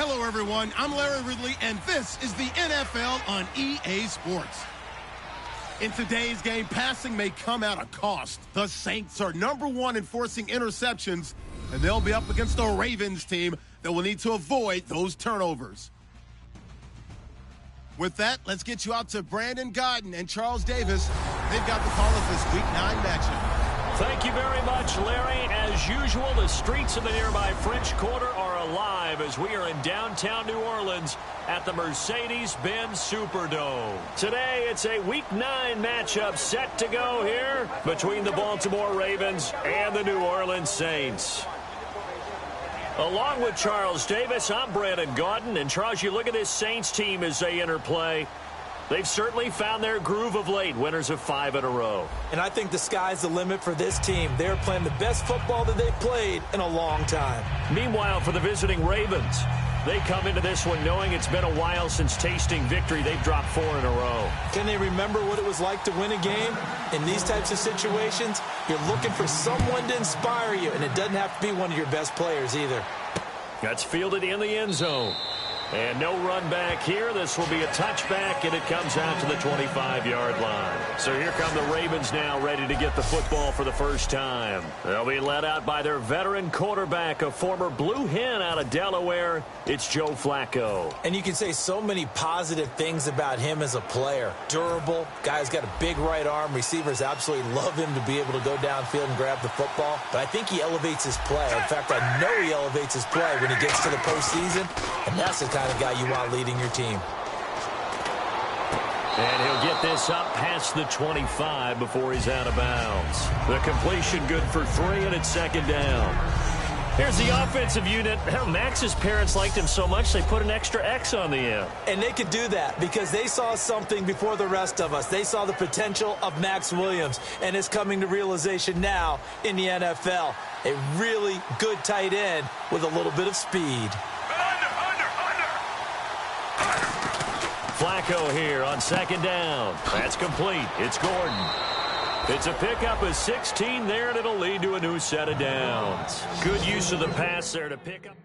Hello, everyone. I'm Larry Ridley, and this is the NFL on EA Sports. In today's game, passing may come at a cost. The Saints are #1 in forcing interceptions, and they'll be up against a Ravens team that will need to avoid those turnovers. With that, let's get you out to Brandon Godden and Charles Davis. They've got the call of this Week 9 matchup. Thank you very much, Larry. As usual, the streets of the nearby French Quarter are alive as we are in downtown New Orleans at the Mercedes-Benz Superdome. Today, it's a Week 9 matchup set to go here between the Baltimore Ravens and the New Orleans Saints. Along with Charles Davis, I'm Brandon Godden. And, Charles, you look at this Saints team as they interplay. They've certainly found their groove of late, winners of 5 in a row. And I think the sky's the limit for this team. They're playing the best football that they've played in a long time. Meanwhile, for the visiting Ravens, they come into this one knowing it's been a while since tasting victory. They've dropped 4 in a row. Can they remember what it was like to win a game? In these types of situations, you're looking for someone to inspire you, and it doesn't have to be one of your best players either. That's fielded in the end zone. And no run back here. This will be a touchback, and it comes out to the 25-yard line. So here come the Ravens now, ready to get the football for the first time. They'll be led out by their veteran quarterback, a former Blue Hen out of Delaware. It's Joe Flacco. And you can say so many positive things about him as a player. Durable, guy's got a big right arm. Receivers absolutely love him to be able to go downfield and grab the football. But I think he elevates his play. In fact, I know he elevates his play when he gets to the postseason. And that's the kind of guy you want leading your team. And he'll get this up past the 25 before he's out of bounds. The completion good for 3, and it's second down. Here's the offensive unit. Max's parents liked him so much they put an extra X on the end. And they could do that because they saw something before the rest of us. They saw the potential of Max Williams, and it's coming to realization now in the NFL. A really good tight end with a little bit of speed. Flacco here on second down. That's complete. It's Gordon. It's a pickup of 16 there, and it'll lead to a new set of downs. Good use of the pass there to pick up.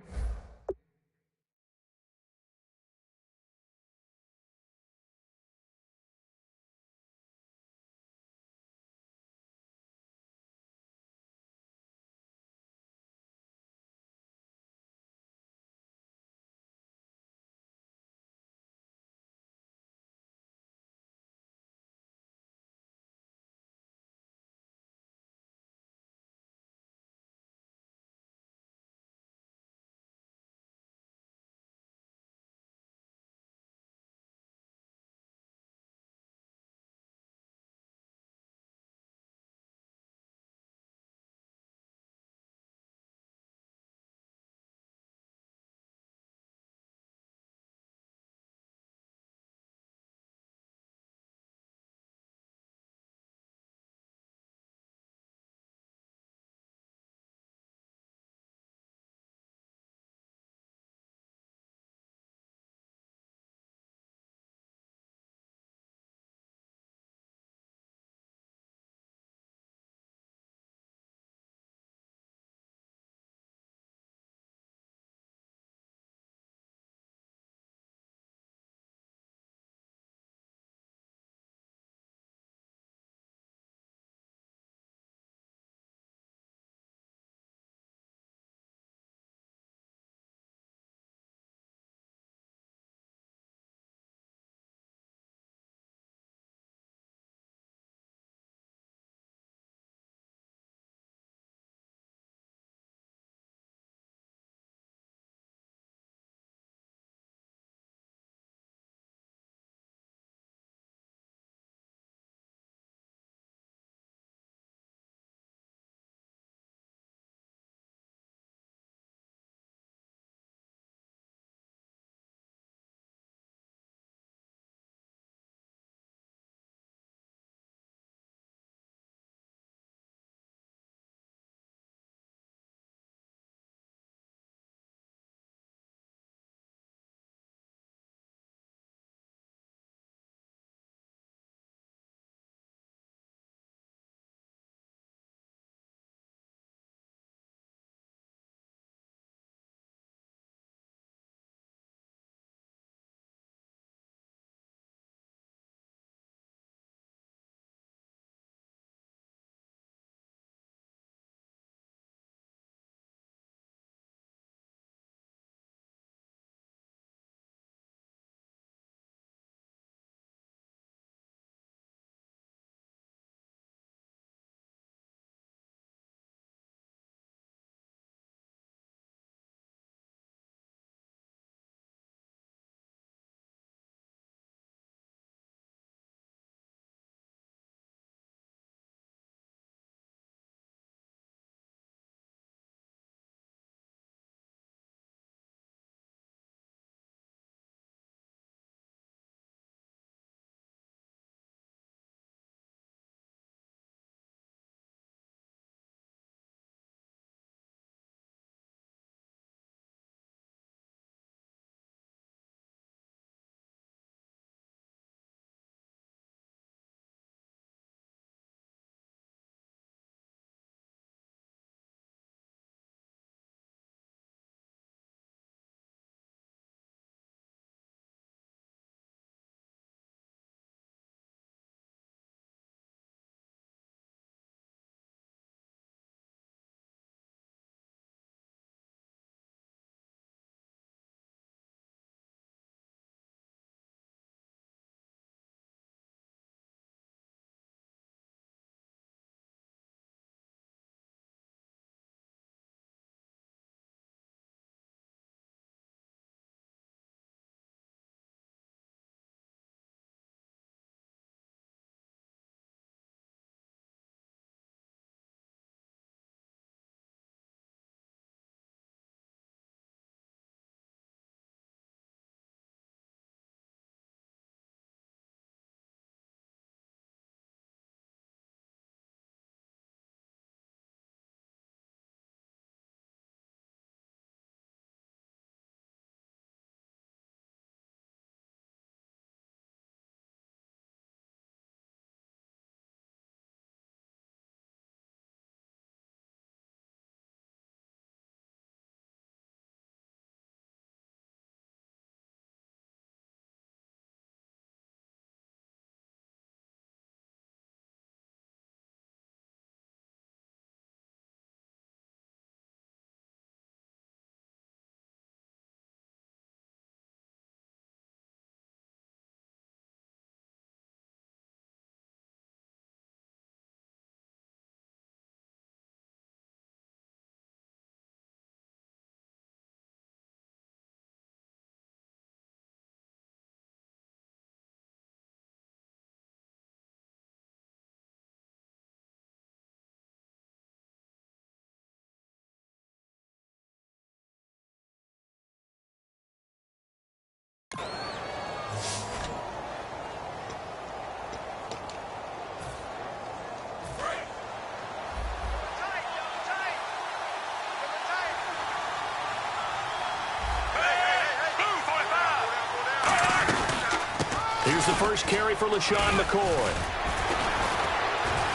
first carry for LaShawn McCoy.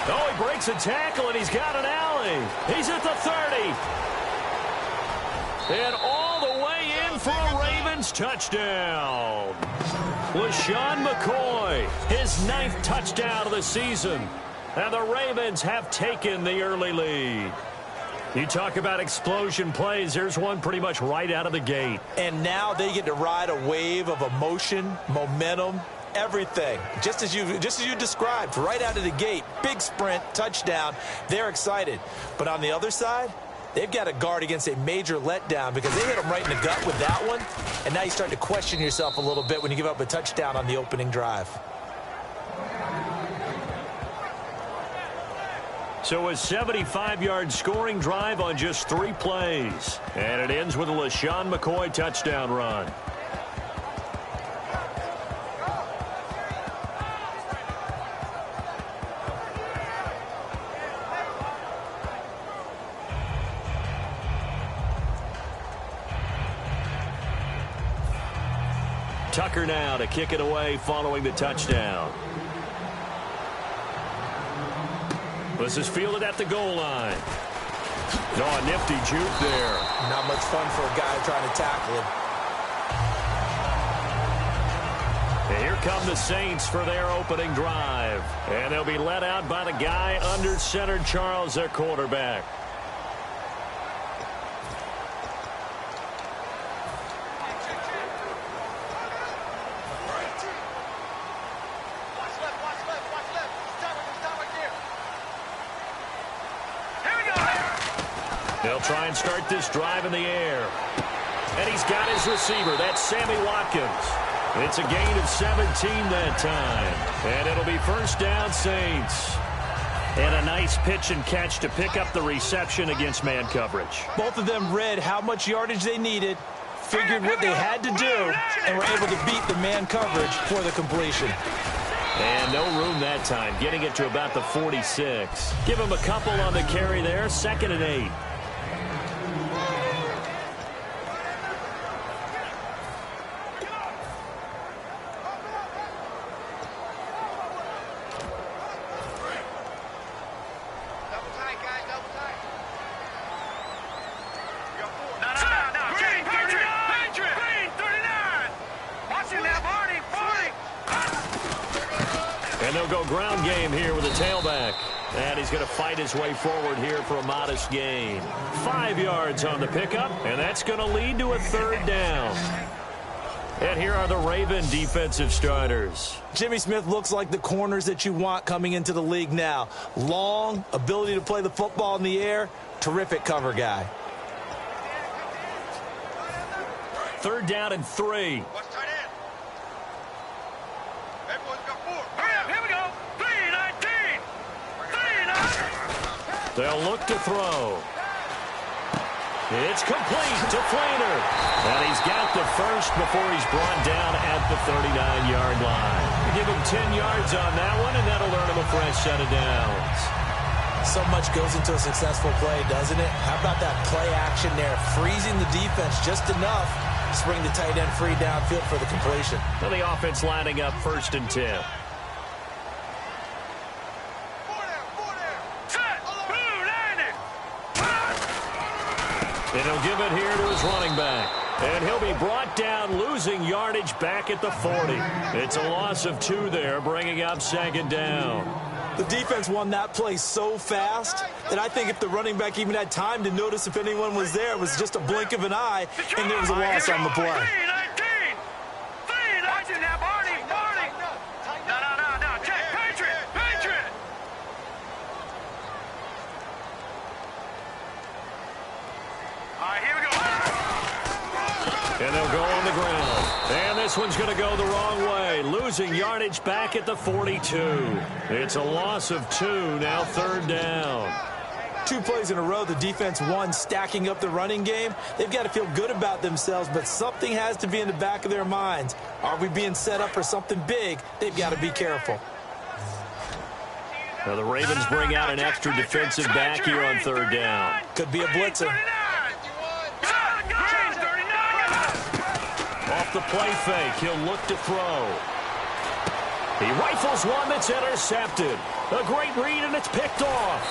Oh, he breaks a tackle, and he's got an alley. He's at the 30. And all the way in for a Ravens touchdown. LaShawn McCoy, his 9th touchdown of the season. And the Ravens have taken the early lead. You talk about explosion plays. There's one pretty much right out of the gate. And now they get to ride a wave of emotion, momentum, everything. Just as you described, right out of the gate. Big sprint, touchdown. They're excited. But on the other side, they've got to guard against a major letdown because they hit them right in the gut with that one. And now you start to question yourself a little bit when you give up a touchdown on the opening drive. So a 75-yard scoring drive on just 3 plays. And it ends with a LaShawn McCoy touchdown run. Tucker now to kick it away following the touchdown. This is fielded at the goal line. Oh, a nifty juke there. Not much fun for a guy trying to tackle him. And here come the Saints for their opening drive. And they'll be led out by the guy under center, Charles, their quarterback. They'll try and start this drive in the air. And he's got his receiver. That's Sammy Watkins. It's a gain of 17 that time. And it'll be first down, Saints. And a nice pitch and catch to pick up the reception against man coverage. Both of them read how much yardage they needed, figured what they had to do, and were able to beat the man coverage for the completion. And no room that time, getting it to about the 46. Give him a couple on the carry there, 2nd and 8. And they'll go ground game here with a tailback. And he's going to fight his way forward here for a modest gain. 5 yards on the pickup, and that's going to lead to a 3rd down. And here are the Raven defensive starters. Jimmy Smith looks like the corners that you want coming into the league now. Long, ability to play the football in the air, terrific cover guy. 3rd down and 3. They'll look to throw. It's complete to Flainer. And he's got the first before he's brought down at the 39-yard line. Give him 10 yards on that one, and that'll earn him a fresh set of downs. So much goes into a successful play, doesn't it? How about that play action there? Freezing the defense just enough to bring the tight end free downfield for the completion. And the offense lining up 1st and 10. And he'll give it here to his running back. And he'll be brought down, losing yardage back at the 40. It's a loss of 2 there, bringing up 2nd down. The defense won that play so fast that I think if the running back even had time to notice if anyone was there, it was just a blink of an eye, and there was a loss on the play. And they'll go on the ground. And this one's going to go the wrong way. Losing yardage back at the 42. It's a loss of 2, now 3rd down. 2 plays in a row, the defense won, stacking up the running game. They've got to feel good about themselves, but something has to be in the back of their minds. Are we being set up for something big? They've got to be careful. Now the Ravens bring out an extra defensive back here on 3rd down. Could be a blitzer. Off the play fake, he'll look to throw. He rifles one that's intercepted. A great read, and it's picked off.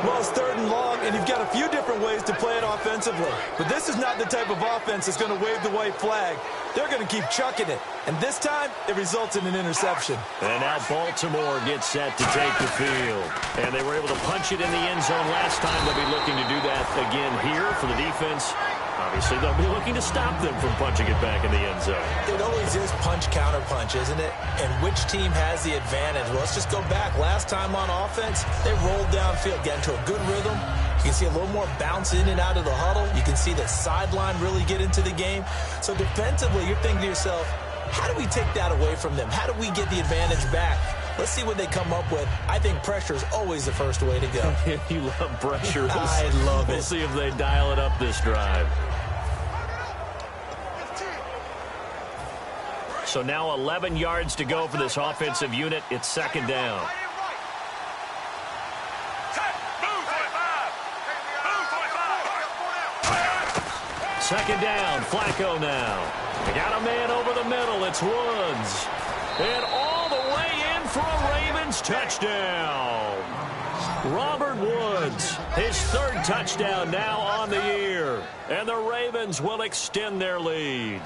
Well, it's 3rd and long, and you've got a few different ways to play it offensively. But this is not the type of offense that's going to wave the white flag. They're going to keep chucking it. And this time, it results in an interception. And now Baltimore gets set to take the field. And they were able to punch it in the end zone last time. They'll be looking to do that again here for the defense. Obviously, they'll be looking to stop them from punching it back in the end zone. It always is punch-counter-punch, isn't it? And which team has the advantage? Well, let's just go back. Last time on offense, they rolled downfield, get into a good rhythm. You can see a little more bounce in and out of the huddle. You can see the sideline really get into the game. So defensively, you're thinking to yourself, how do we take that away from them? How do we get the advantage back? Let's see what they come up with. I think pressure is always the first way to go. You love pressure. I love it. We'll see if they dial it up this drive. So now 11 yards to go for this offensive unit. It's 2nd down. Second down, Flacco now. They got a man over the middle. It's Woods. And all the way in for a Ravens touchdown. Robert Woods, his 3rd touchdown now on the year. And the Ravens will extend their lead.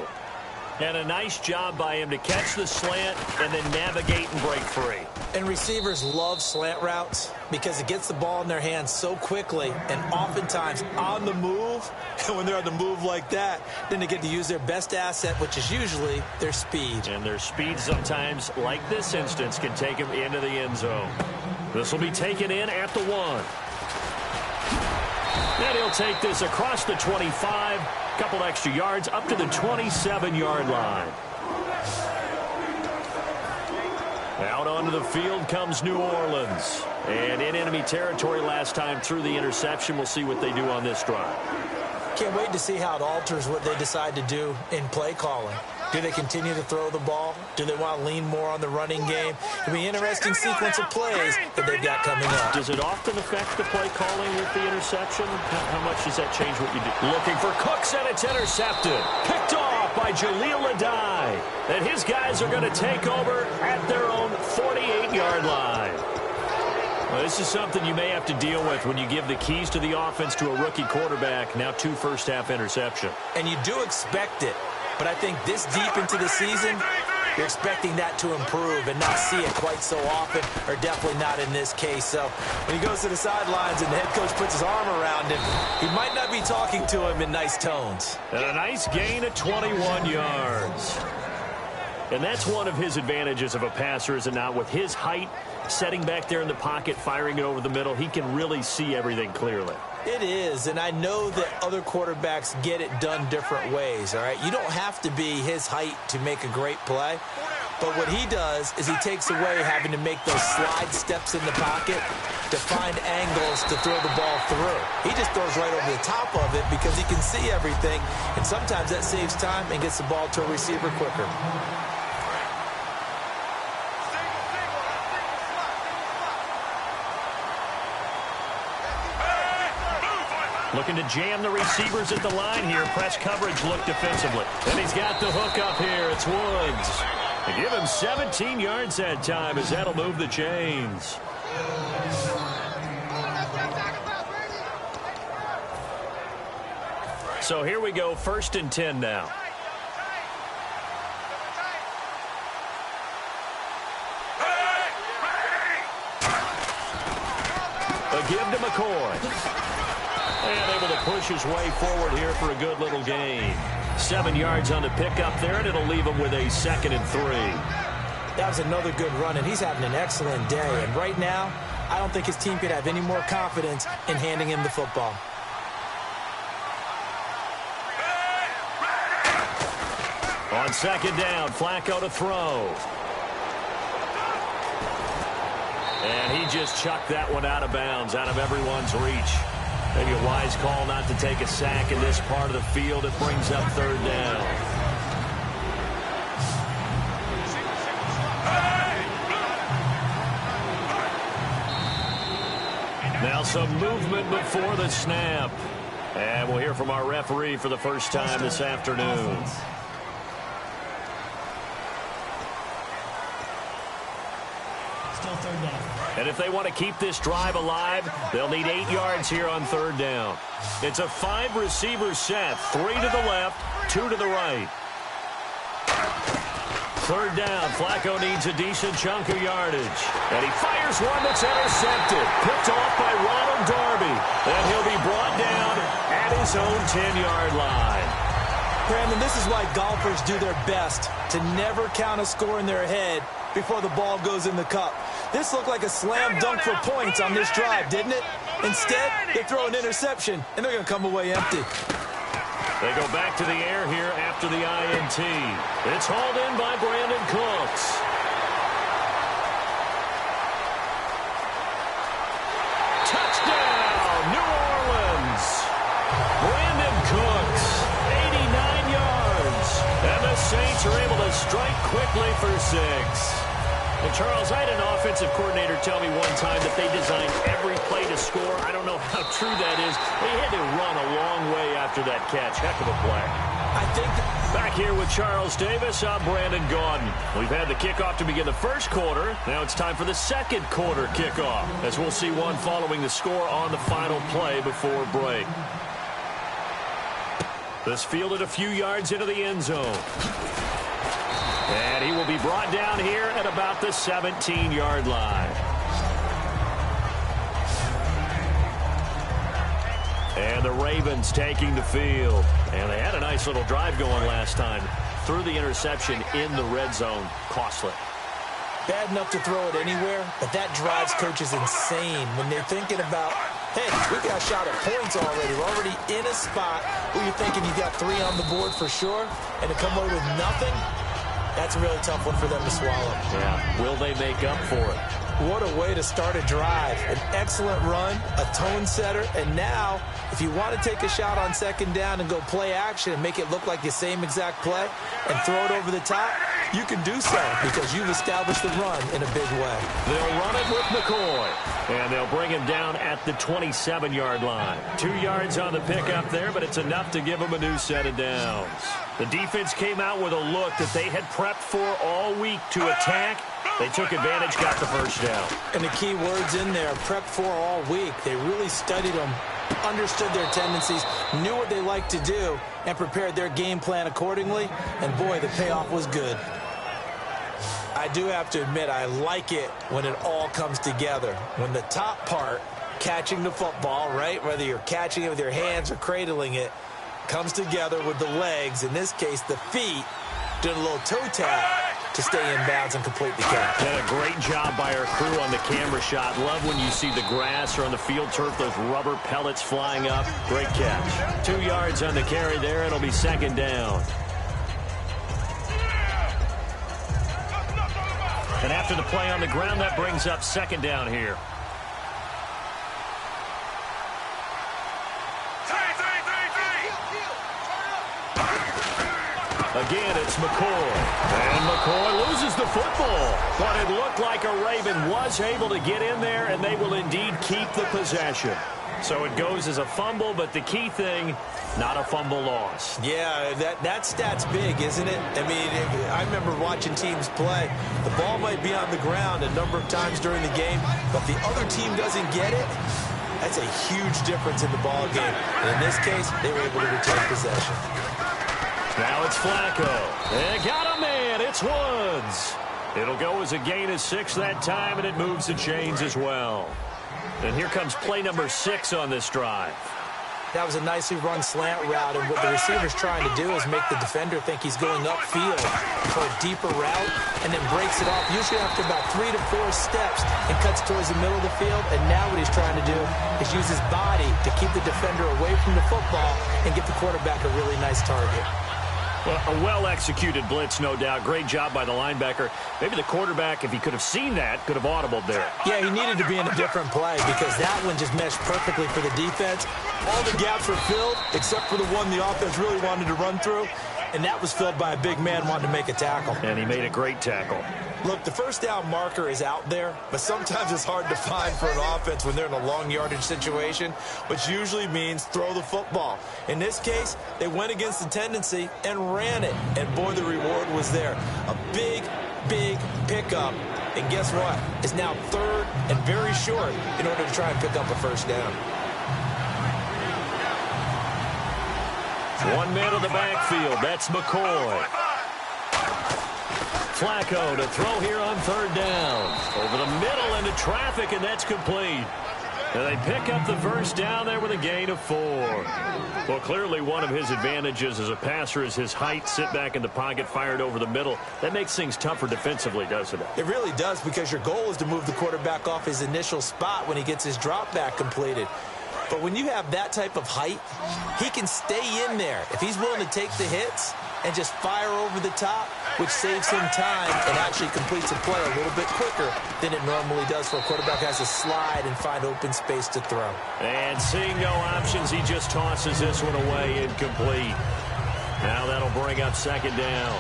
And a nice job by him to catch the slant and then navigate and break free. And receivers love slant routes because it gets the ball in their hands so quickly and oftentimes on the move. And when they're on the move like that, then they get to use their best asset, which is usually their speed. And their speed sometimes, like this instance, can take them into the end zone. This will be taken in at the 1. And he'll take this across the 25. Couple extra yards up to the 27-yard line. Out onto the field comes New Orleans. And in enemy territory last time through the interception. We'll see what they do on this drive. Can't wait to see how it alters what they decide to do in play calling. Do they continue to throw the ball? Do they want to lean more on the running game? It'll be an interesting sequence of plays that they've got coming up. Does it often affect the play calling with the interception? How much does that change what you do? Looking for Cooks, and it's intercepted. Picked off by Jaleel Adai. And his guys are going to take over at their own 48-yard line. Well, this is something you may have to deal with when you give the keys to the offense to a rookie quarterback. Now 2 first-half interception. And you do expect it. But I think this deep into the season, you're expecting that to improve and not see it quite so often, or definitely not in this case. So when he goes to the sidelines and the head coach puts his arm around him, he might not be talking to him in nice tones. And a nice gain of 21 yards. And that's one of his advantages of a passer, is it not? With his height, setting back there in the pocket, firing it over the middle, he can really see everything clearly. It is, and I know that other quarterbacks get it done different ways, all right? You don't have to be his height to make a great play, but what he does is he takes away having to make those slide steps in the pocket to find angles to throw the ball through. He just throws right over the top of it because he can see everything, and sometimes that saves time and gets the ball to a receiver quicker. Looking to jam the receivers at the line here. Press coverage look defensively. And he's got the hook up here. It's Woods. They give him 17 yards that time, as that'll move the chains. So here we go, 1st and 10 now. A give to McCoy. And able to push his way forward here for a good little gain. 7 yards on the pickup there, and it'll leave him with a 2nd and 3. That was another good run, and he's having an excellent day. And right now, I don't think his team could have any more confidence in handing him the football. On 2nd down, Flacco to throw. And he just chucked that one out of bounds, out of everyone's reach. Maybe a wise call not to take a sack in this part of the field. It brings up 3rd down. Now some movement before the snap. And we'll hear from our referee for the first time this afternoon. Still third down. And if they want to keep this drive alive, they'll need 8 yards here on third down. It's a 5-receiver set, 3 to the left, 2 to the right. Third down, Flacco needs a decent chunk of yardage. And he fires one that's intercepted. Picked off by Ronald Darby. And he'll be brought down at his own 10-yard line. Brandon, this is why golfers do their best to never count a score in their head before the ball goes in the cup. This looked like a slam dunk for points on this drive, didn't it? Instead, they throw an interception, and they're going to come away empty. They go back to the air here after the INT. It's hauled in by Brandon Cooks. Touchdown, New Orleans. Brandon Cooks, 89 yards. And the Saints are able to strike quickly for 6. And Charles, I had an offensive coordinator tell me one time that they designed every play to score. I don't know how true that is. They had to run a long way after that catch. Heck of a play. I think back here with Charles Davis, I'm Brandon Gaudin. We've had the kickoff to begin the first quarter. Now it's time for the second quarter kickoff, as we'll see one following the score on the final play before break. This fielded a few yards into the end zone. And he will be brought down here at about the 17-yard line. And the Ravens taking the field. And they had a nice little drive going last time. Threw the interception in the red zone. Costly. bad enough to throw it anywhere, but that drives coaches insane when they're thinking about, hey, we got a shot at points already. We're already in a spot where you're thinking you got 3 on the board for sure, and to come away with nothing, that's a really tough one for them to swallow. Yeah. Will they make up for it? What a way to start a drive. An excellent run, a tone setter, and now, if you want to take a shot on second down and go play action and make it look like the same exact play and throw it over the top, you can do so because you've established the run in a big way. They'll run it with McCoy, and they'll bring him down at the 27-yard line. 2 yards on the pickup there, but it's enough to give him a new set of downs. The defense came out with a look that they had prepped for all week to attack. They took advantage, got the first down. And the key words in there, prep for all week. They really studied them, understood their tendencies, knew what they liked to do, and prepared their game plan accordingly. And, boy, the payoff was good. I do have to admit, I like it when it all comes together. When the top part, catching the football, right, whether you're catching it with your hands or cradling it, comes together with the legs, in this case the feet, doing a little toe tap to stay in bounds and complete the catch. And a great job by our crew on the camera shot. Love when you see the grass or on the field turf, those rubber pellets flying up. Great catch. 2 yards on the carry there. It'll be second down. And after the play on the ground, that brings up second down here. Again, it's McCoy. And McCoy loses the football. But it looked like a Raven was able to get in there, and they will indeed keep the possession. So it goes as a fumble, but the key thing, not a fumble loss. Yeah, that stat's big, isn't it? I mean, I remember watching teams play. The ball might be on the ground a number of times during the game, but the other team doesn't get it. That's a huge difference in the ball game. And in this case, they were able to retain possession. Now it's Flacco. They got a man. It's Woods. It'll go as a gain of 6 that time, and it moves the chains as well. And here comes play number 6 on this drive. That was a nicely run slant route, and what the receiver's trying to do is make the defender think he's going upfield for a deeper route, and then breaks it off, usually after about 3 to 4 steps, and cuts towards the middle of the field. And now what he's trying to do is use his body to keep the defender away from the football and get the quarterback a really nice target. Well, a well-executed blitz, no doubt. Great job by the linebacker. Maybe the quarterback, if he could have seen that, could have audibled there. Yeah, he needed to be in a different play because that one just meshed perfectly for the defense. All the gaps were filled except for the one the offense really wanted to run through, and that was filled by a big man wanting to make a tackle. And he made a great tackle. Look, the first down marker is out there, but sometimes it's hard to find for an offense when they're in a long yardage situation, which usually means throw the football. In this case, they went against the tendency and ran it, and boy, the reward was there. A big, big pickup, and guess what? It's now third and very short in order to try and pick up a first down. 1 man in the backfield. That's McCoy. Flacco to throw here on third down. Over the middle into traffic, and that's complete. And they pick up the first down there with a gain of 4. Well, clearly one of his advantages as a passer is his height. Sit back in the pocket, fired over the middle. That makes things tougher defensively, doesn't it? It really does, because your goal is to move the quarterback off his initial spot when he gets his drop back completed. But when you have that type of height, he can stay in there if he's willing to take the hits and just fire over the top, which saves him time and actually completes a play a little bit quicker than it normally does for a quarterback has to slide and find open space to throw. And seeing no options, he just tosses this one away incomplete. Now that'll bring up second down.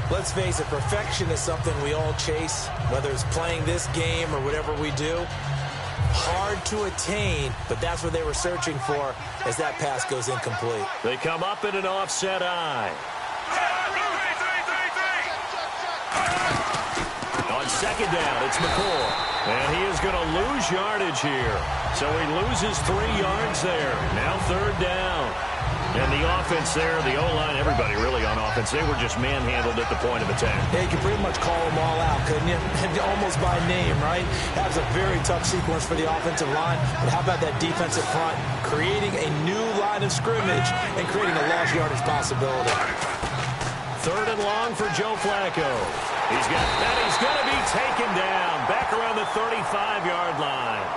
Let's face it, perfection is something we all chase, whether it's playing this game or whatever we do. Hard to attain, but that's what they were searching for as that pass goes incomplete. They come up in an offset eye. On second down, it's McCoy. And he is going to lose yardage here. So he loses 3 yards there. Now third down. And the offense there, the O-line, everybody really on offense, they were just manhandled at the point of attack. Yeah, you could pretty much call them all out, couldn't you? Almost by name, right? That was a very tough sequence for the offensive line. But how about that defensive front creating a new line of scrimmage and creating a lost yardage possibility? Third and long for Joe Flacco. He's going to be taken down back around the 35-yard line.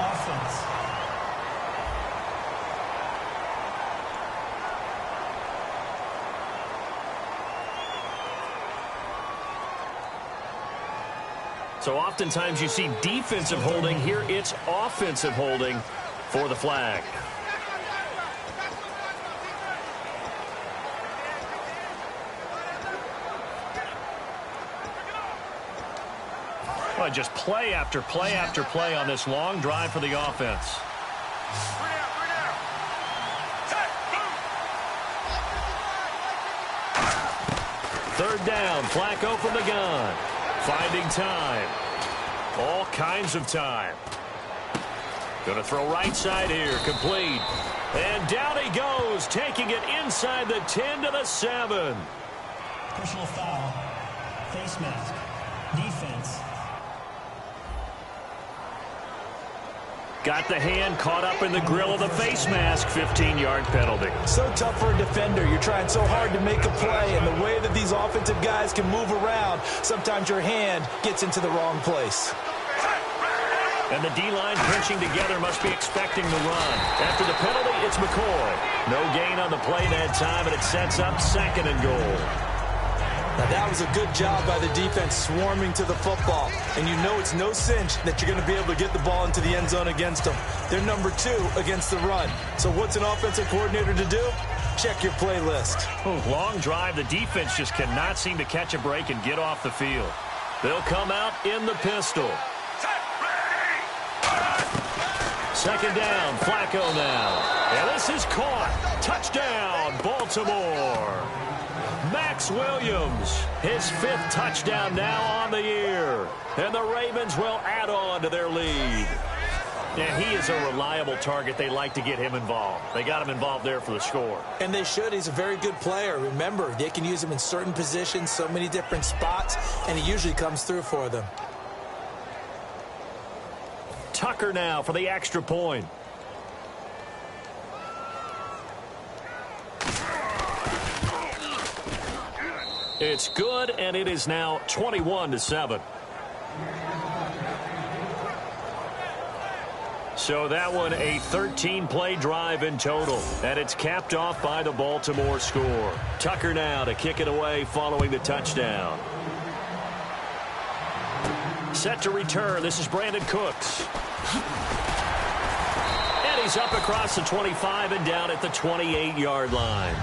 Offense. So oftentimes you see defensive holding. Here it's offensive holding for the flag. Well, just play after play after play on this long drive for the offense. Third down, Flacco from the gun. Finding time. All kinds of time. Going to throw right side here, complete. And down he goes, taking it inside the 10 to the 7. Personal foul. Face mask. Defense. Got the hand caught up in the grill of the face mask. 15-yard penalty. So tough for a defender. You're trying so hard to make a play, and the way that these offensive guys can move around, sometimes your hand gets into the wrong place. And the D-line pinching together, must be expecting the run. After the penalty, it's McCoy. No gain on the play that time, and it sets up second and goal. Now, that was a good job by the defense swarming to the football. And you know it's no cinch that you're going to be able to get the ball into the end zone against them. They're number 2 against the run. So what's an offensive coordinator to do? Check your playlist. Long drive. The defense just cannot seem to catch a break and get off the field. They'll come out in the pistol. Second down, Flacco now. And this is caught. Touchdown, Baltimore. Max Williams, his 5th touchdown now on the year. And the Ravens will add on to their lead. Yeah, he is a reliable target. They like to get him involved. They got him involved there for the score. And they should. He's a very good player. Remember, they can use him in certain positions, so many different spots, and he usually comes through for them. Tucker now for the extra point. It's good, and it is now 21-7. So that one, a 13-play drive in total, and it's capped off by the Baltimore score. Tucker now to kick it away following the touchdown. Set to return. This is Brandon Cooks. And he's up across the 25 and down at the 28-yard line.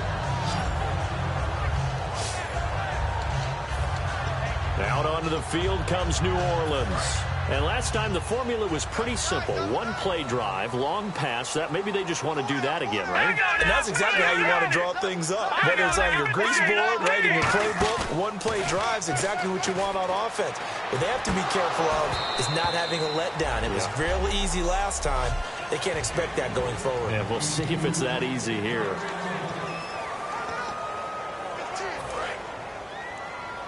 Out onto the field comes New Orleans. And last time the formula was pretty simple. One-play drive, long pass. That maybe they just want to do that again, right? And that's exactly how you want to draw things up. Whether it's on your grease board, right, in your playbook, one-play drives, exactly what you want on offense. What they have to be careful of is not having a letdown. It was real easy last time. They can't expect that going forward. Yeah, we'll see if it's that easy here.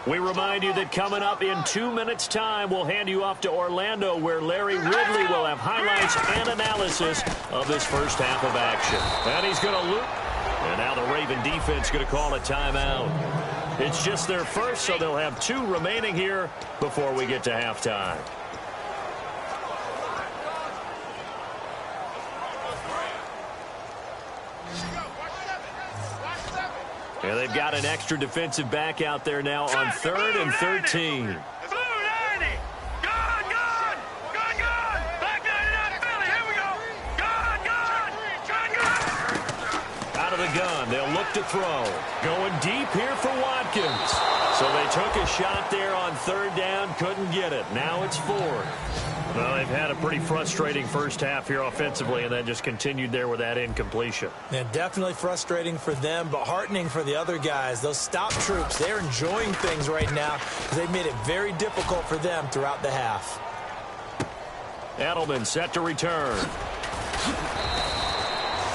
We remind you that coming up in 2 minutes' time, we'll hand you off to Orlando, where Larry Ridley will have highlights and analysis of this first half of action. And he's going to loop. And now the Raven defense going to call a timeout. It's just their first, so they'll have 2 remaining here before we get to halftime. And they've got an extra defensive back out there now on 3rd and 13. Out of the gun, they'll look to throw. Going deep here for Watkins. So they took a shot there on 3rd down, couldn't get it. Now it's 4th. Well, they've had a pretty frustrating first half here offensively, and then just continued there with that incompletion. Yeah, definitely frustrating for them, but heartening for the other guys. Those stop troops, they're enjoying things right now because they've made it very difficult for them throughout the half. Edelman set to return.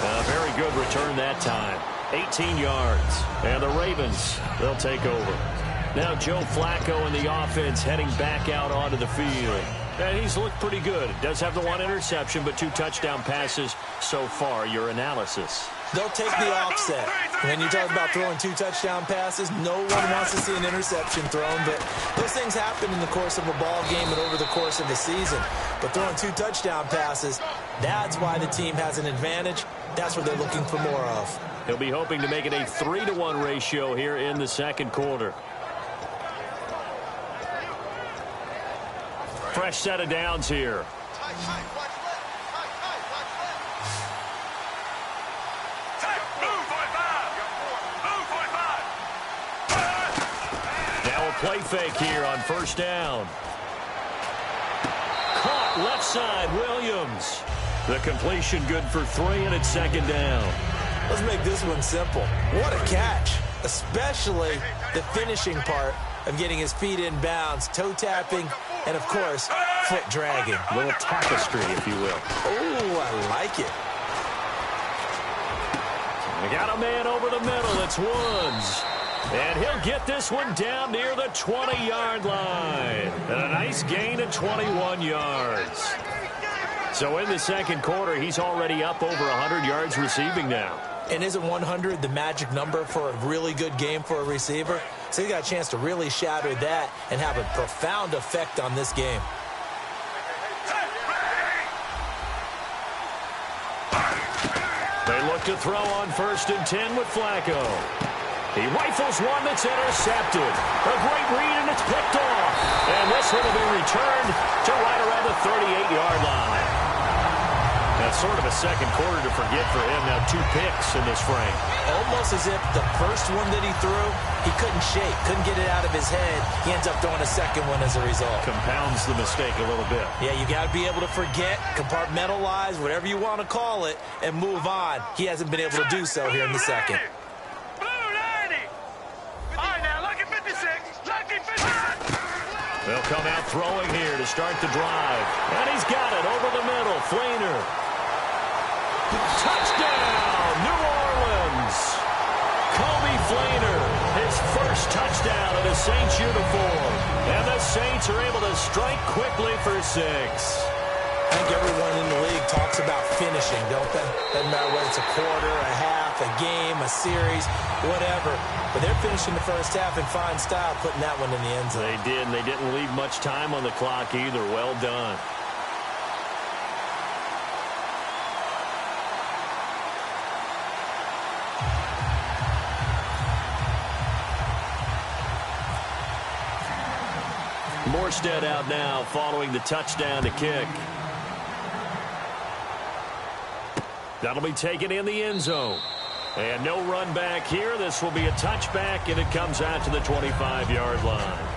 A very good return that time. 18 yards. And the Ravens, they'll take over. Now Joe Flacco and the offense heading back out onto the field. And he's looked pretty good. Does have the 1 interception, but 2 touchdown passes so far. Your analysis. They'll take the offset. When you talk about throwing 2 touchdown passes, no one wants to see an interception thrown, but those things happen in the course of a ball game and over the course of a season. But throwing 2 touchdown passes, that's why the team has an advantage. That's what they're looking for more of. He'll be hoping to make it a 3-to-1 ratio here in the second quarter. Fresh set of downs here. Now a play fake here on 1st down. Caught left side, Williams. The completion good for 3, and it's 2nd down. Let's make this one simple. What a catch, especially the finishing part of getting his feet in bounds, toe tapping, and, of course, foot dragging. A little tapestry, if you will. Oh, I like it. We got a man over the middle. It's Woods. And he'll get this one down near the 20-yard line. And a nice gain of 21 yards. So in the second quarter, he's already up over 100 yards receiving now. And isn't 100 the magic number for a really good game for a receiver? So he got a chance to really shatter that and have a profound effect on this game. They look to throw on 1st and 10 with Flacco. He rifles one that's intercepted. A great read, and it's picked off. And this one will be returned to right around the 38-yard line. That's sort of a second quarter to forget for him. Now 2 picks in this frame. Almost as if the first one that he threw, he couldn't shake, couldn't get it out of his head. He ends up throwing a second one as a result. Compounds the mistake a little bit. Yeah, you got to be able to forget, compartmentalize, whatever you want to call it, and move on. He hasn't been able to do so here in the second. They'll come out throwing here to start the drive. And he's got it over the middle. Flainer. Touchdown, New Orleans. Kobe Flainer, his first touchdown in a Saints uniform. And the Saints are able to strike quickly for 6. I think everyone in the league talks about finishing, don't they? Doesn't matter whether it's a quarter, a half, a game, a series, whatever. But they're finishing the first half in fine style, putting that one in the end zone. They did, and they didn't leave much time on the clock either. Well done. Morstead out now following the touchdown to kick. That'll be taken in the end zone. And no run back here. This will be a touchback, and it comes out to the 25-yard line.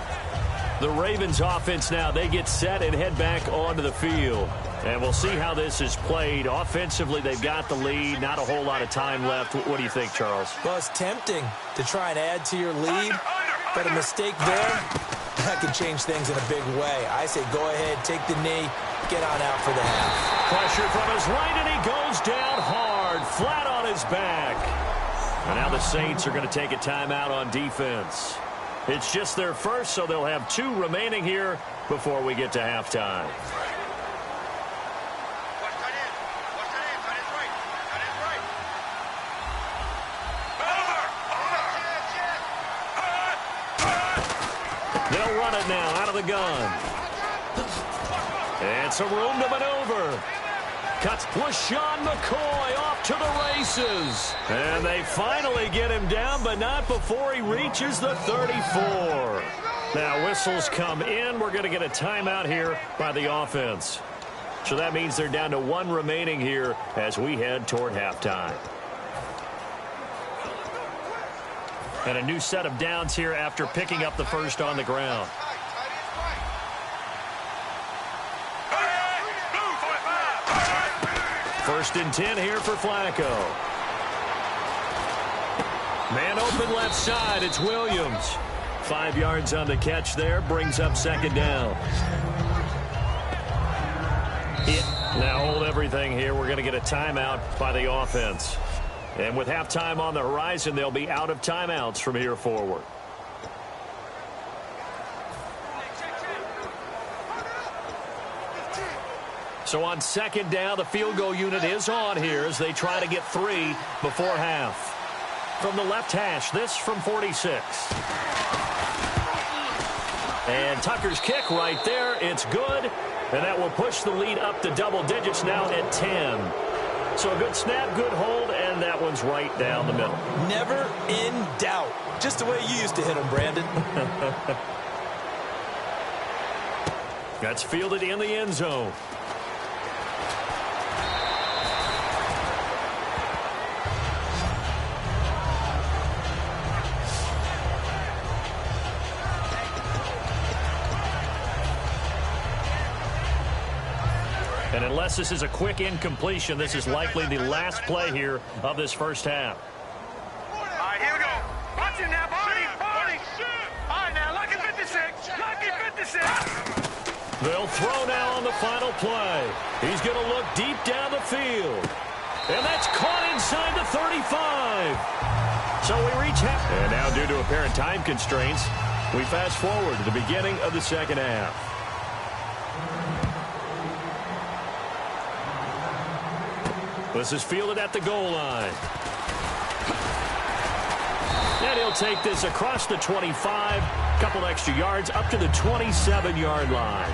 The Ravens offense now, they get set and head back onto the field. And we'll see how this is played. Offensively, they've got the lead. Not a whole lot of time left. What do you think, Charles? Well, it's tempting to try and add to your lead, but a mistake there, that could change things in a big way. I say go ahead, take the knee, get on out for the half. Pressure from his right, and he goes down hard, flat on his back. And now the Saints are going to take a timeout on defense. It's just their first, so they'll have 2 remaining here before we get to halftime. They'll run it now out of the gun. And some room to maneuver. Cuts LaShawn McCoy off to the races. And they finally get him down, but not before he reaches the 34. Now whistles come in. We're going to get a timeout here by the offense. So that means they're down to 1 remaining here as we head toward halftime. And a new set of downs here after picking up the first on the ground. First and 10 here for Flacco. Man open left side. It's Williams. 5 yards on the catch there. Brings up second down. Now hold everything here. We're going to get a timeout by the offense. And with halftime on the horizon, they'll be out of timeouts from here forward. So on second down, the field goal unit is on here as they try to get 3 before half. From the left hash, this from 46. And Tucker's kick right there. It's good. And that will push the lead up to double digits now at 10. So a good snap, good hold, and that one's right down the middle. Never in doubt. Just the way you used to hit them, Brandon. That's fielded in the end zone. And unless this is a quick incompletion, this is likely the last play here of this first half. All right, here we go. Watch him now, Barney. All right, now, lucky 56. Lucky 56. They'll throw now on the final play. He's going to look deep down the field. And that's caught inside the 35. So we reach half. And now due to apparent time constraints, we fast forward to the beginning of the second half. This is fielded at the goal line. And he'll take this across the 25, couple extra yards up to the 27-yard line.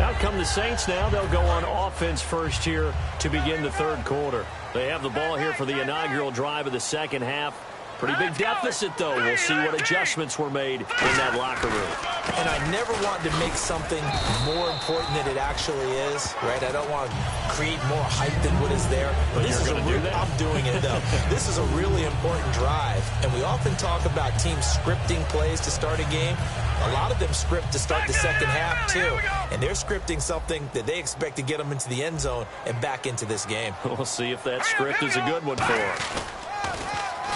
Out come the Saints now. They'll go on offense first here to begin the third quarter. They have the ball here for the inaugural drive of the second half. Pretty big deficit, though. We'll see what adjustments were made in that locker room. And I never want to make something more important than it actually is, right? I don't want to create more hype than what is there. But this is going to do that? I'm doing it, though. This is a really important drive. And we often talk about teams scripting plays to start a game. A lot of them script to start the second half, too. And they're scripting something that they expect to get them into the end zone and back into this game. We'll see if that script is a good one for them.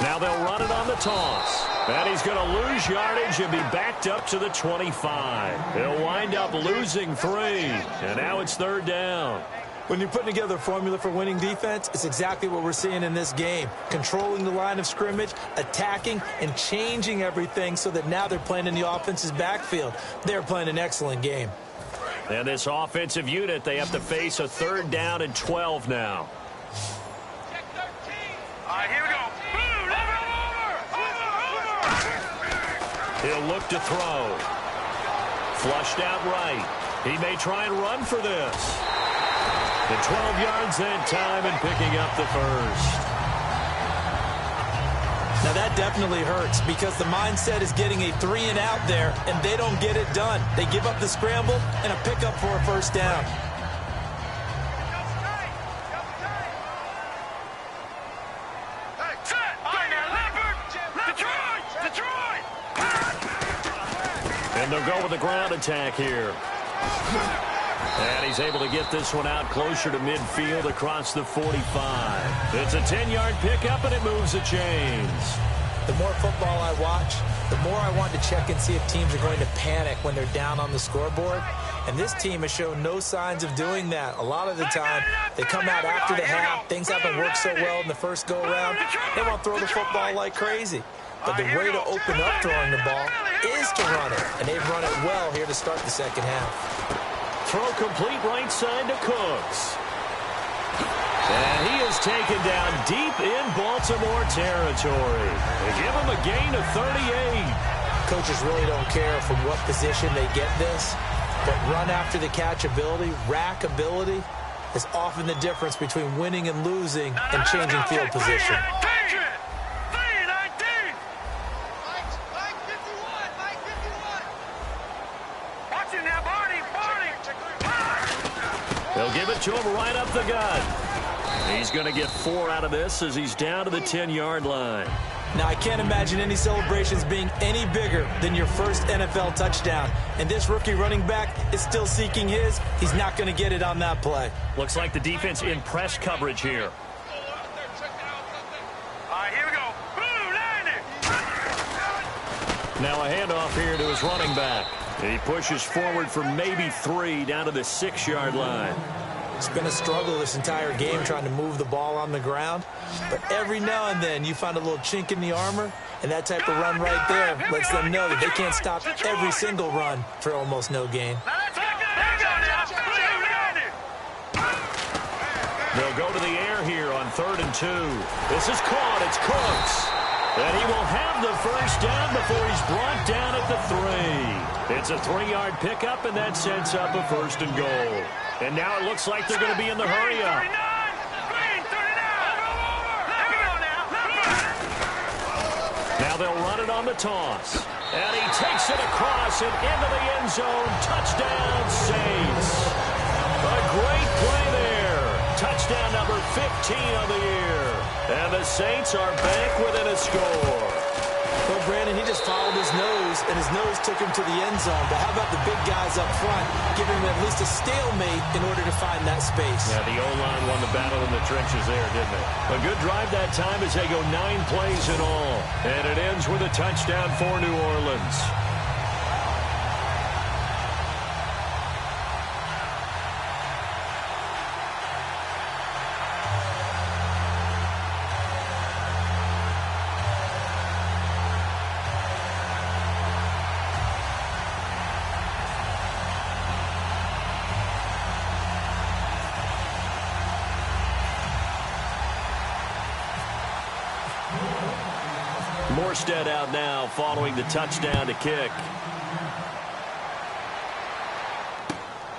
Now they'll run it on the toss. And he's going to lose yardage and be backed up to the 25. He'll wind up losing 3. And now it's third down. When you're putting together a formula for winning defense, it's exactly what we're seeing in this game. Controlling the line of scrimmage, attacking, and changing everything so that now they're playing in the offense's backfield. They're playing an excellent game. And this offensive unit, they have to face a third down and 12 now. All right, here we go. He'll look to throw. Flushed out right. He may try and run for this. And 12 yards that time and picking up the first. Now that definitely hurts because the mindset is getting a 3-and-out there, and they don't get it done. They give up the scramble and a pickup for a first down. And they'll go with the ground attack here. And he's able to get this one out closer to midfield across the 45. It's a 10-yard pickup, and it moves the chains. The more football I watch, the more I want to check and see if teams are going to panic when they're down on the scoreboard. And this team has shown no signs of doing that. A lot of the time, they come out after the half. Things haven't worked so well in the first go-around. They want to throw the football like crazy. But the way to open up throwing the ball is to run it. And they've run it well here to start the second half. Throw complete right side to Cooks. And he is taken down deep in Baltimore territory. They give him a gain of 38. Coaches really don't care from what position they get this, but run after the catch ability, rack ability, is often the difference between winning and losing and changing field position. They'll give it to him right up the gut. He's going to get 4 out of this as he's down to the 10-yard line. Now, I can't imagine any celebrations being any bigger than your first NFL touchdown. And this rookie running back is still seeking his. He's not going to get it on that play. Looks like the defense in press coverage here. All right, here we go. Now a handoff here to his running back. And he pushes forward for maybe 3 down to the 6-yard line. It's been a struggle this entire game trying to move the ball on the ground. But every now and then you find a little chink in the armor, and that type of run right there lets them know that they can't stop every single run for almost no gain. They'll go to the air here on 3rd and 2. This is caught. It's Cooks. And he will have the first down before he's brought down at the 3. It's a 3-yard pickup, and that sets up a 1st and goal. And now it looks like they're going to be in the hurry-up. Now they'll run it on the toss. And he takes it across and into the end zone. Touchdown, Saints. A great play there. Touchdown number 15 of the year. And the Saints are back within a score. Well, Brandon, he just followed his nose, and his nose took him to the end zone. But how about the big guys up front, giving him at least a stalemate in order to find that space? Yeah, the O-line won the battle in the trenches there, didn't it? A good drive that time as they go 9 plays in all. And it ends with a touchdown for New Orleans. Morstead out now following the touchdown to kick.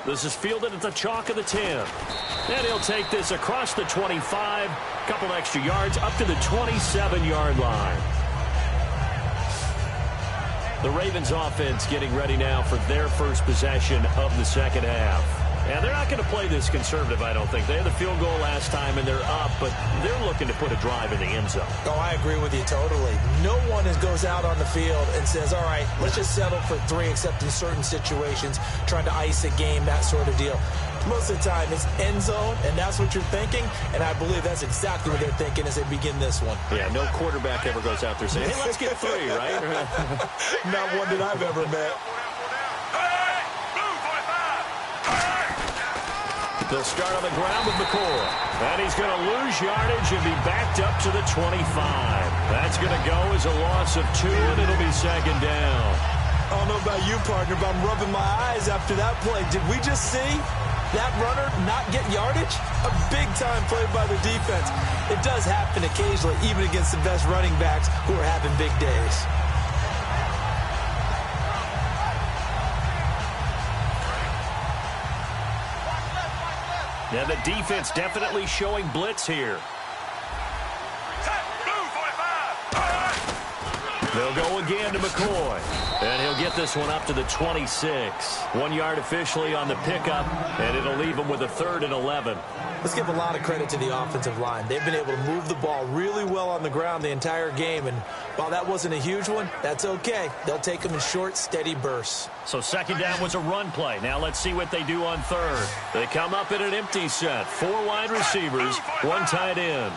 This is fielded at the chalk of the 10. And he'll take this across the 25, couple extra yards up to the 27-yard line. The Ravens offense getting ready now for their first possession of the second half. And they're not going to play this conservative, I don't think. They had the field goal last time, and they're up, but they're looking to put a drive in the end zone. Oh, I agree with you totally. No one goes out on the field and says, all right, let's just settle for 3, except in certain situations, trying to ice a game, that sort of deal. Most of the time, it's end zone, and that's what you're thinking, and I believe that's exactly what they're thinking as they begin this one. Yeah, no quarterback ever goes out there saying, hey, let's get 3, right? Not one that I've ever met. They'll start on the ground with McCoy. And he's going to lose yardage and be backed up to the 25. That's going to go as a loss of 2, and it'll be second down. I don't know about you, partner, but I'm rubbing my eyes after that play. Did we just see that runner not get yardage? A big-time play by the defense. It does happen occasionally, even against the best running backs who are having big days. Yeah, the defense definitely showing blitz here. They'll go again to McCoy. And he'll get this one up to the 26. 1 yard officially on the pickup, and it'll leave him with a 3rd and 11. Let's give a lot of credit to the offensive line. They've been able to move the ball really well on the ground the entire game, and while that wasn't a huge one, that's okay. They'll take them in short, steady bursts. So 2nd down was a run play. Now let's see what they do on 3rd. They come up in an empty set. 4 wide receivers, 1 tight end.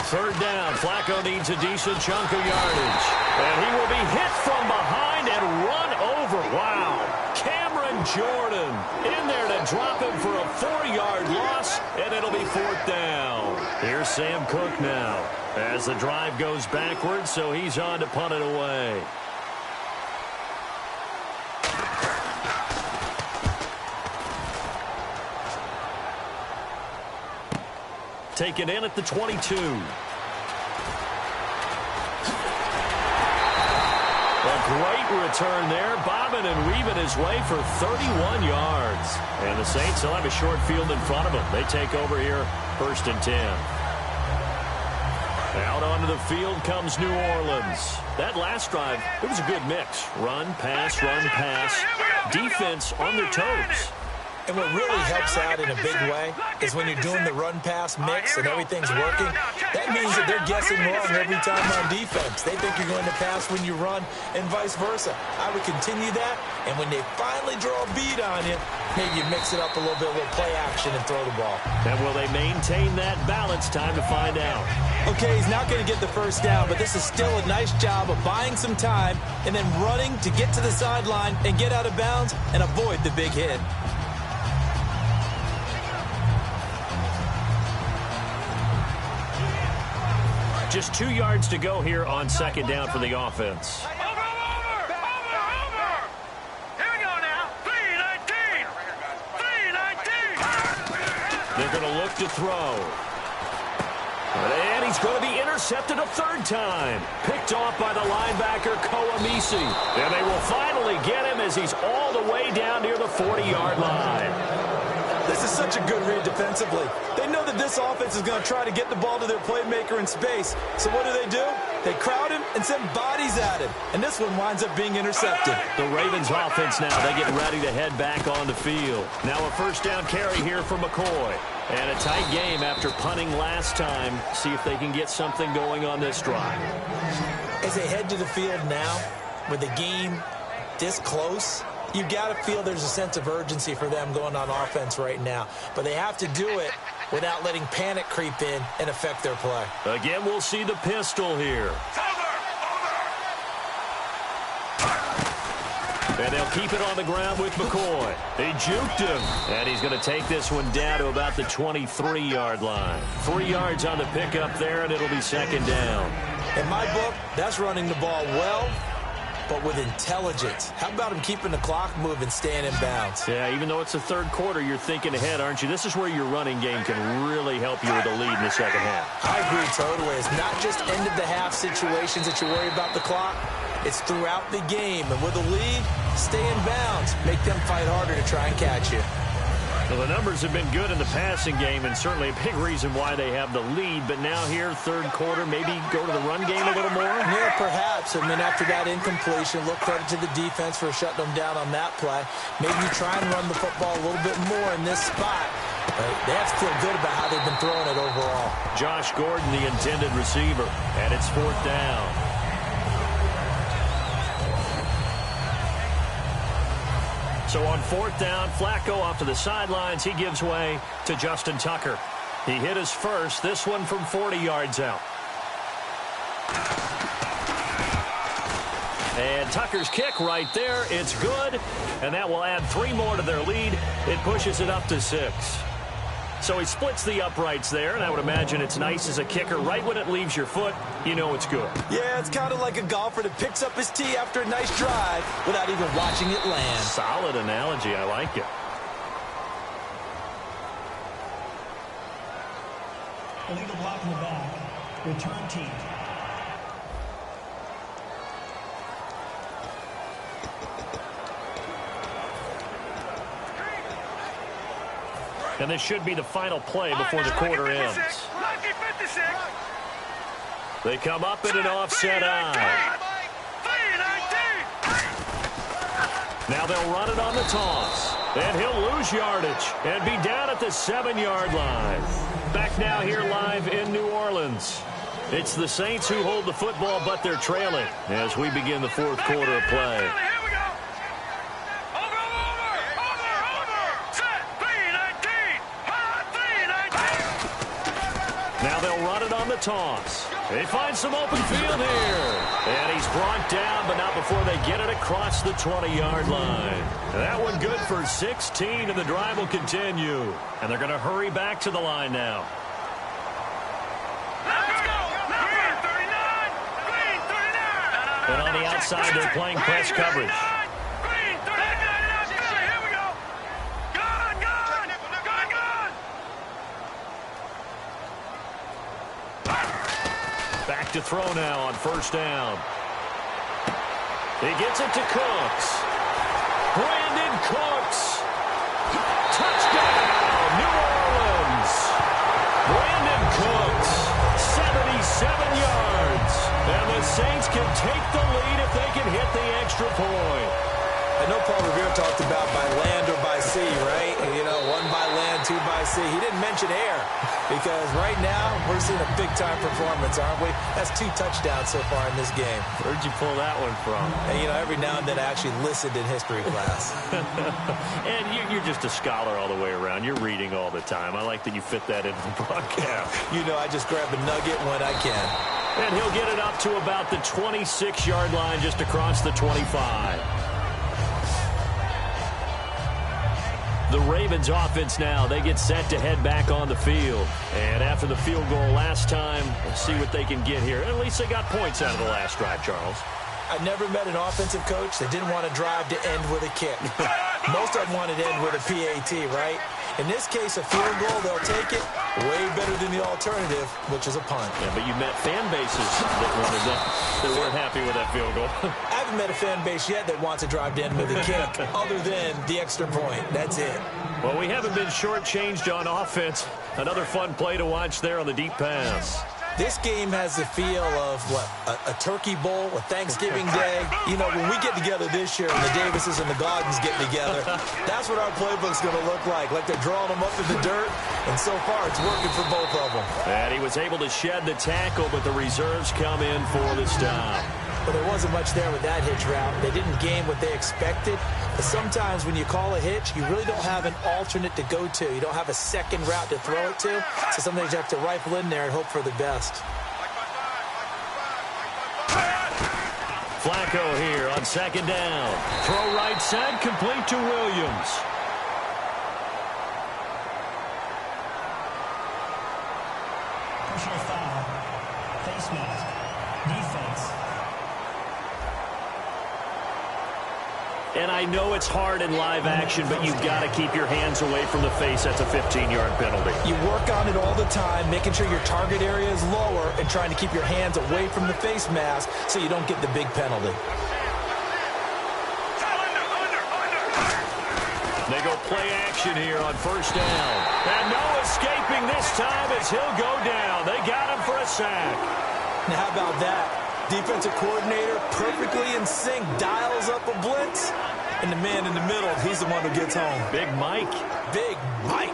3rd down. Flacco needs a decent chunk of yardage. And he will be hit from behind and run over. Wow. Cameron Jordan in there to drop him for a 4-yard loss, and it'll be 4th down. Here's Sam Cook now as the drive goes backwards, so he's on to punt it away. Taken in at the 22. A great return there, bobbing and weaving his way for 31 yards. And the Saints will have a short field in front of them. They take over here, 1st and 10. Out onto the field comes New Orleans. That last drive, it was a good mix. Run, pass, defense on their toes. And what really helps out in a big way is when you're doing the run-pass mix and everything's working, that means that they're guessing wrong every time on defense. They think you're going to pass when you run and vice versa. I would continue that, and when they finally draw a bead on you, maybe you mix it up a little bit, a little play action and throw the ball. And will they maintain that balance? Time to find out. Okay, he's not going to get the 1st down, but this is still a nice job of buying some time and then running to get to the sideline and get out of bounds and avoid the big hit. Just 2 yards to go here on 2nd down for the offense. Over! Here we go now. 3-19. They're going to look to throw. And he's going to be intercepted a 3rd time. Picked off by the linebacker, Koamisi. And they will finally get him as he's all the way down near the 40-yard line. This is such a good read defensively. They know that this offense is going to try to get the ball to their playmaker in space. So what do? They crowd him and send bodies at him. And this one winds up being intercepted. The Ravens offense now, they get ready to head back on the field. Now a 1st down carry here for McCoy. And a tight game after punting last time. See if they can get something going on this drive. As they head to the field now, with the game this close, you got to feel there's a sense of urgency for them going on offense right now. But they have to do it without letting panic creep in and affect their play. Again, we'll see the pistol here. And they'll keep it on the ground with McCoy. They juked him. And he's going to take this one down to about the 23-yard line. 3 yards on the pickup there, and it'll be 2nd down. In my book, that's running the ball well, but with intelligence. How about him keeping the clock moving, staying in bounds? Yeah, even though it's the 3rd quarter, you're thinking ahead, aren't you? This is where your running game can really help you with a lead in the 2nd half. I agree totally. It's not just end-of-the-half situations that you worry about the clock. It's throughout the game. And with a lead, stay in bounds. Make them fight harder to try and catch you. Well, the numbers have been good in the passing game, and certainly a big reason why they have the lead. But now here, 3rd quarter, maybe go to the run game a little more? Yeah, perhaps. I mean, after that incompletion, look credit to the defense for shutting them down on that play. Maybe you try and run the football a little bit more in this spot. But they have to feel good about how they've been throwing it overall. Josh Gordon, the intended receiver, and it's 4th down. So on 4th down, Flacco off to the sidelines. He gives way to Justin Tucker. He hit his first, this one from 40 yards out. And Tucker's kick right there. It's good, and that will add 3 more to their lead. It pushes it up to 6. So he splits the uprights there, and I would imagine it's nice as a kicker. Right when it leaves your foot, you know it's good. Yeah, it's kind of like a golfer that picks up his tee after a nice drive without even watching it land. Solid analogy. I like it. Illegal block in the back. Return team. And this should be the final play before the quarter ends. They come up in an offset eye. Now they'll run it on the toss. And he'll lose yardage and be down at the 7-yard line. Back now here live in New Orleans. It's the Saints who hold the football, but they're trailing as we begin the fourth quarter of play. Here we go. Over. Set. 3-19. Hot 3-19. Now they'll run it on the toss. They find some open field here. And he's brought down, but not before they get it across the 20-yard line. That one good for 16, and the drive will continue. And they're going to hurry back to the line now. Let's go. Green 39. Green 39. And on the outside, they're playing press coverage. Green 39. Here we go. Gone. Back to throw now on first down. He gets it to Cooks. Brandon Cooks. Touchdown, New Orleans. Brandon Cooks, 77 yards. And the Saints can take the lead if they can hit the extra point. I know Paul Revere talked about by land or by sea, right? You know, 1 by land, 2 by sea. He didn't mention air because right now we're seeing a big-time performance, aren't we? That's 2 touchdowns so far in this game. Where'd you pull that one from? And, you know, every now and then I actually listened in history class. And you're just a scholar all the way around. You're reading all the time. I like that you fit that into the broadcast. You know, I just grab a nugget when I can. And he'll get it up to about the 26-yard line just across the 25. The Ravens offense now, they get set to head back on the field. And after the field goal last time, we'll see what they can get here. At least they got points out of the last drive, Charles. I never met an offensive coach that didn't want to drive to end with a kick. Most of them wanted to end with a PAT, right? In this case, a field goal, they'll take it way better than the alternative, which is a punt. Yeah, but you met fan bases that wanted that, that weren't happy with that field goal. I haven't met a fan base yet that wants to drive to end with a kick other than the extra point. That's it. Well, we haven't been shortchanged on offense. Another fun play to watch there on the deep pass. This game has the feel of, what, a turkey bowl, a Thanksgiving Day. You know, when we get together this year and the Davises and the Gardens get together, that's what our playbook's going to look like they're drawing them up in the dirt, and so far it's working for both of them. And he was able to shed the tackle, but the reserves come in for the stop. But there wasn't much there with that hitch route. They didn't gain what they expected. But sometimes when you call a hitch, you really don't have an alternate to go to. You don't have a second route to throw it to. So sometimes you have to rifle in there and hope for the best. Flacco here on second down. Throw right side, complete to Williams. Personal foul. Face mask. Defense. And I know it's hard in live action, but you've got to keep your hands away from the face. That's a 15-yard penalty. You work on it all the time, making sure your target area is lower and trying to keep your hands away from the face mask so you don't get the big penalty. They go play action here on first down. And no escaping this time as he'll go down. They got him for a sack. Now, how about that? Defensive coordinator perfectly in sync, dials up a blitz, and the man in the middle, he's the one who gets home. Big Mike. Big Mike.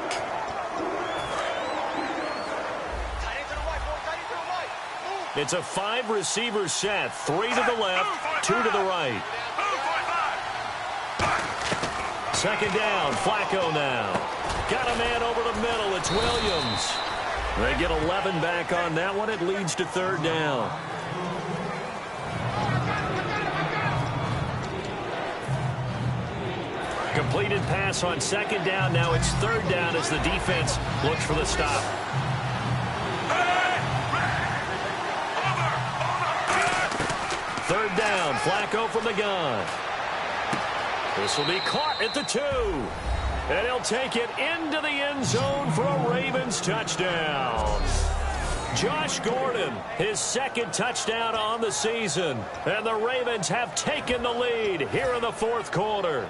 It's a 5-receiver set. 3 to the left, 2 to the right. Second down, Flacco now. Got a man over the middle. It's Williams. They get 11 back on that one. It leads to third down. Completed pass on second down. Now it's third down as the defense looks for the stop. Third down, Flacco from the gun. This will be caught at the 2. And he'll take it into the end zone for a Ravens touchdown. Josh Gordon, his second touchdown on the season. And the Ravens have taken the lead here in the fourth quarter.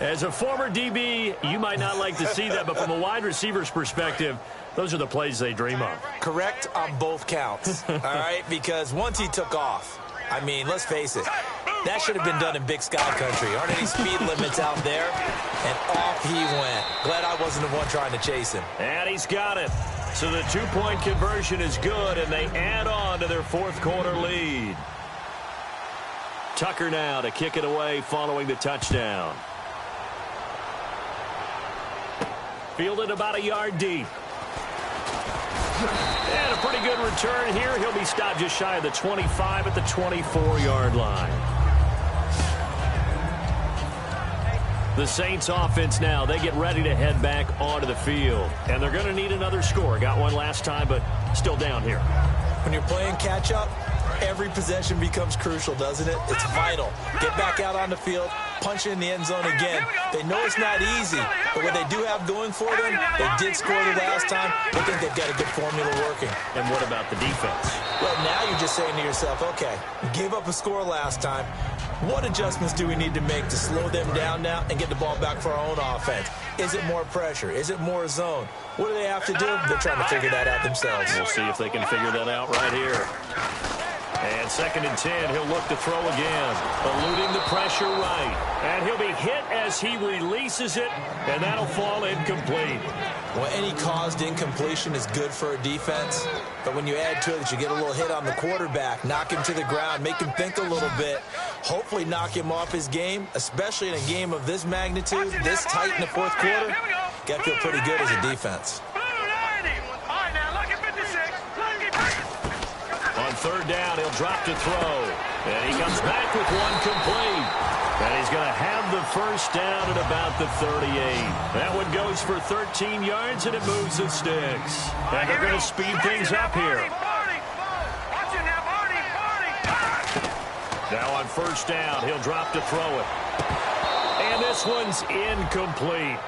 As a former DB, you might not like to see that, but from a wide receiver's perspective, those are the plays they dream of. Correct on both counts, all right? Because once he took off, I mean, let's face it, That should have been done in Big Sky Country. Aren't any speed limits out there? And off he went. Glad I wasn't the one trying to chase him. And he's got it. So the two-point conversion is good, and they add on to their fourth quarter lead. Tucker now to kick it away following the touchdown. Fielded about a yard deep. And a pretty good return here. He'll be stopped just shy of the 25 at the 24-yard line. The Saints offense now, they get ready to head back onto the field. And they're going to need another score. Got one last time, but still down here. When you're playing catch-up, every possession becomes crucial, doesn't it? It's vital. Get back out on the field, punch in the end zone again. They know it's not easy, but what they do have going for them, they did score the last time. They think they've got a good formula working. And what about the defense? Well, now you're just saying to yourself, okay, we gave up a score last time. What adjustments do we need to make to slow them down now and get the ball back for our own offense? Is it more pressure? Is it more zone? What do they have to do? They're trying to figure that out themselves. We'll see if they can figure that out right here. And 2nd and 10, he'll look to throw again. Eluding the pressure right. And he'll be hit as he releases it, and that'll fall incomplete. Well, any caused incompletion is good for a defense, but when you add to it that you get a little hit on the quarterback, knock him to the ground, make him think a little bit, hopefully knock him off his game, especially in a game of this magnitude, this tight in the fourth quarter, got to feel pretty good as a defense. On 3rd down, he'll drop to throw. And he comes back with one complete. And he's going to have the first down at about the 38. That one goes for 13 yards, and it moves the sticks. And they're going to speed things up here. Now on 1st down, he'll drop to throw it. And this one's incomplete.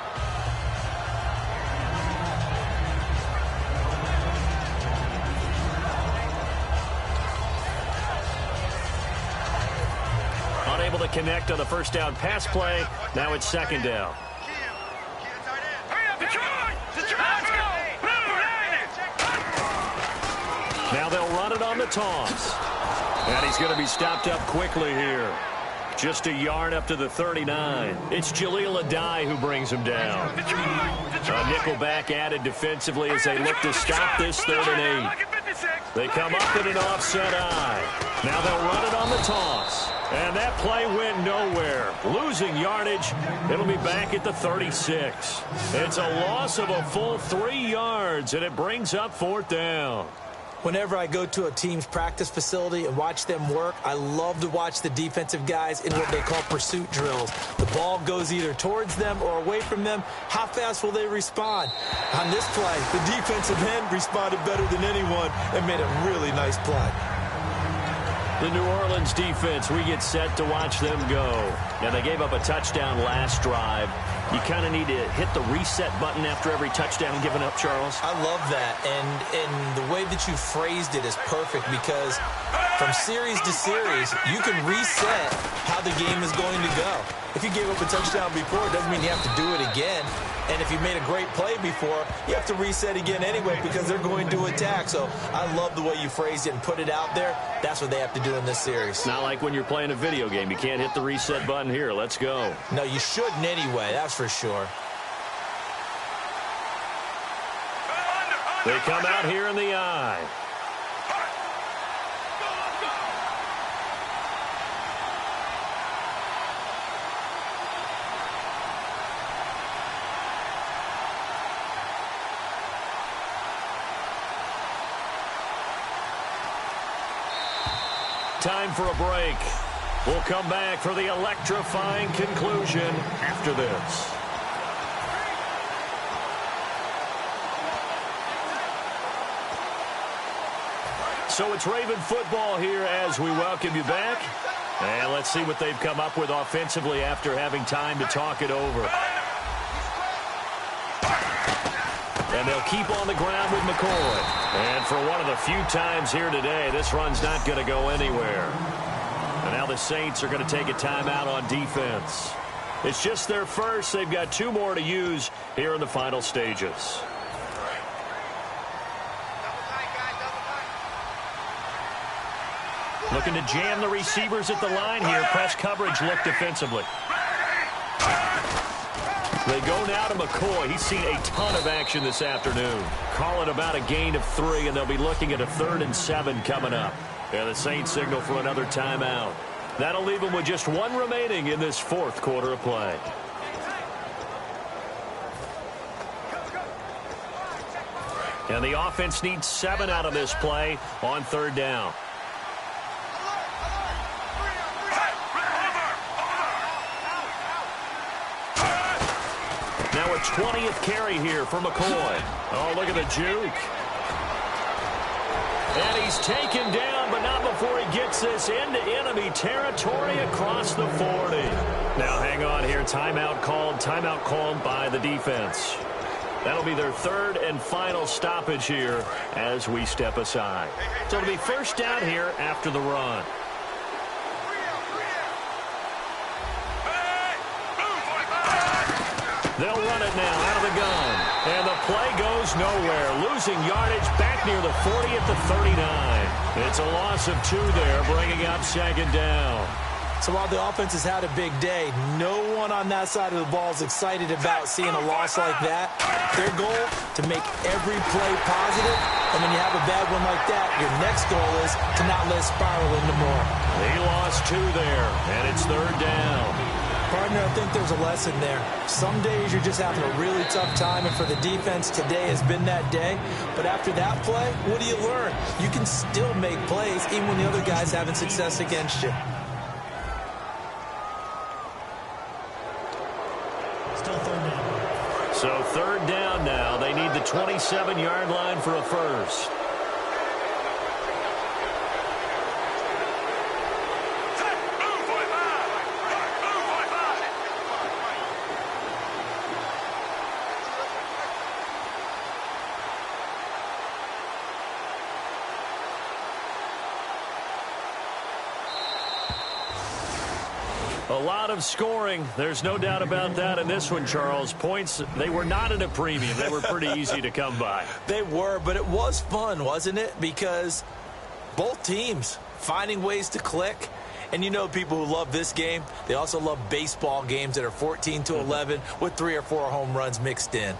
Unable to connect on the 1st down pass play. Now it's 2nd down. Now they'll run it on the toss. And he's going to be stopped up quickly here. Just a yard up to the 39. It's Jaleel Adai who brings him down. A nickel back added defensively as they look to stop this 3rd and 8. They come up in an offset eye. Now they'll run it on the toss. And that play went nowhere. Losing yardage. It'll be back at the 36. It's a loss of a full 3 yards, and it brings up 4th down. Whenever I go to a team's practice facility and watch them work, I love to watch the defensive guys in what they call pursuit drills. The ball goes either towards them or away from them. How fast will they respond? On this play, the defensive end responded better than anyone and made a really nice play. The New Orleans defense, we get set to watch them go. Now, they gave up a touchdown last drive. You kind of need to hit the reset button after every touchdown given up, Charles. I love that, and the way that you phrased it is perfect because from series to series, you can reset how the game is going to go. If you gave up a touchdown before, it doesn't mean you have to do it again. And if you made a great play before, you have to reset again anyway because they're going to attack. So I love the way you phrased it and put it out there. That's what they have to do in this series. Not like when you're playing a video game. You can't hit the reset button here. Let's go. No, you shouldn't anyway. That's for sure. They come out here in the eye. Time for a break. We'll come back for the electrifying conclusion after this. So it's Raven football here as we welcome you back. And let's see what they've come up with offensively after having time to talk it over. And they'll keep on the ground with McCoy. And for one of the few times here today, this run's not going to go anywhere. And now the Saints are going to take a timeout on defense. It's just their first. They've got 2 more to use here in the final stages. Looking to jam the receivers at the line here. Press coverage look defensively. They go now to McCoy. He's seen a ton of action this afternoon. Call it about a gain of 3, and they'll be looking at a 3rd and 7 coming up. Yeah, the Saints signal for another timeout. That'll leave them with just 1 remaining in this 4th quarter of play. And the offense needs 7 out of this play on 3rd down. Now a 20th carry here for McCoy. Oh, look at the juke. And he's taken down, but not before he gets this into enemy territory across the 40. Now hang on here. Timeout called by the defense. That'll be their 3rd and final stoppage here as we step aside. So it'll be 1st down here after the run. They'll run it now out of the gun. And the play goes nowhere. Losing yardage back near the 40 at the 39. It's a loss of 2 there, bringing up 2nd down. So while the offense has had a big day, no one on that side of the ball is excited about seeing a loss like that. Their goal, to make every play positive. And when you have a bad one like that, your next goal is to not let it spiral into more. He lost 2 there, and it's 3rd down. Partner, I think there's a lesson there. Some days you're just having a really tough time, and for the defense, today has been that day. But after that play, what do you learn? You can still make plays even when the other guy's having success against you. Still 3rd down. So 3rd down now. They need the 27-yard line for a 1st. A lot of scoring. There's no doubt about that in this one, Charles. Points, they were not at a premium. They were pretty easy to come by. They were, but it was fun, wasn't it? Because both teams finding ways to click. And you know people who love this game, they also love baseball games that are 14-11 with 3 or 4 home runs mixed in.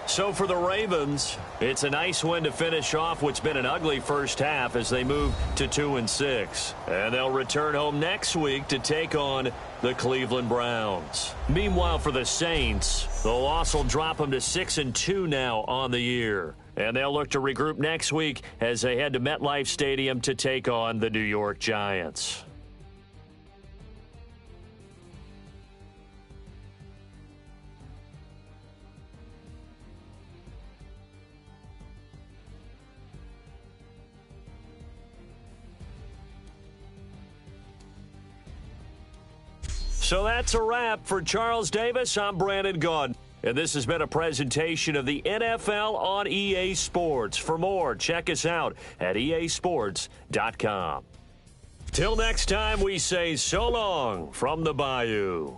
So for the Ravens, it's a nice win to finish off what's been an ugly first half as they move to 2-6. And they'll return home next week to take on the Cleveland Browns. Meanwhile, for the Saints, the loss will drop them to 6-2 now on the year. And they'll look to regroup next week as they head to MetLife Stadium to take on the New York Giants. So that's a wrap. For Charles Davis, I'm Brandon Gaudin. And this has been a presentation of the NFL on EA Sports. For more, check us out at easports.com. Till next time, we say so long from the Bayou.